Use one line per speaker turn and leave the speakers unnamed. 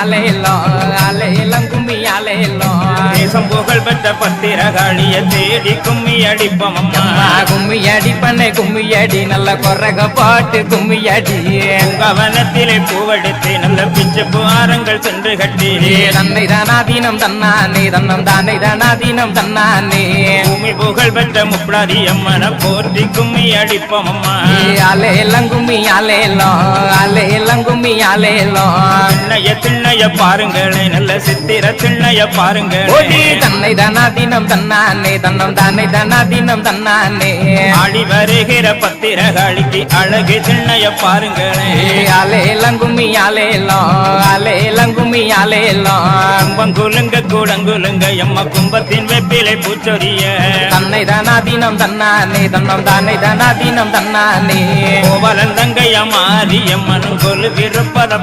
அலையலோ அலையலம் கும்மி அலையலோ
தேசம் புகழ் பெற்ற பத்திரகாளிய தேடி கும்மி அடிப்போம் அம்மா
கும்மி அடிப்பண்ணை கும்மி அடி நல்ல கொரக பாட்டு கும்மி அடி
கவனத்திலே பூவெடுத்து நல்ல பிச்சு புகாரங்கள் சென்று கட்டி
தன்னை தானாதீனம் தன்னானே தன்னம் தானே தானாதீனம் தன்னானே
பூமி புகழ் பெற்ற முப்படாதி அம்மன போற்றி கும்மி அடிப்போம் அம்மா
அலையலம் கும்மி அலையலோ அலையலம் கும்மி அலையலோ
திண்ணைய பாருங்களே நல்ல சித்திர திண்ணைய பாருங்களே
தன்னை தானாதீனம் தன்னானே தன்னம் தானே தானாதீனம் தன்னானே
ஆடி வருகிற பத்திரகாளிக்கு அழகு திண்ணைய பாருங்களே
அலையலம் கும்மி அலையலோ அலையலம் கும்மி அலையலோ
கும்பங்குலுங்க கூடங்குலுங்க எம்ம கும்பத்தின் வெப்பிலை பூச்சொரிய
தன்னை தானாதீனம் தன்னானே தன்னம் தானே தானாதீனம் தன்னானே
கோவலன் தங்கைய மாரியம்மனும் கொலு விருப்பத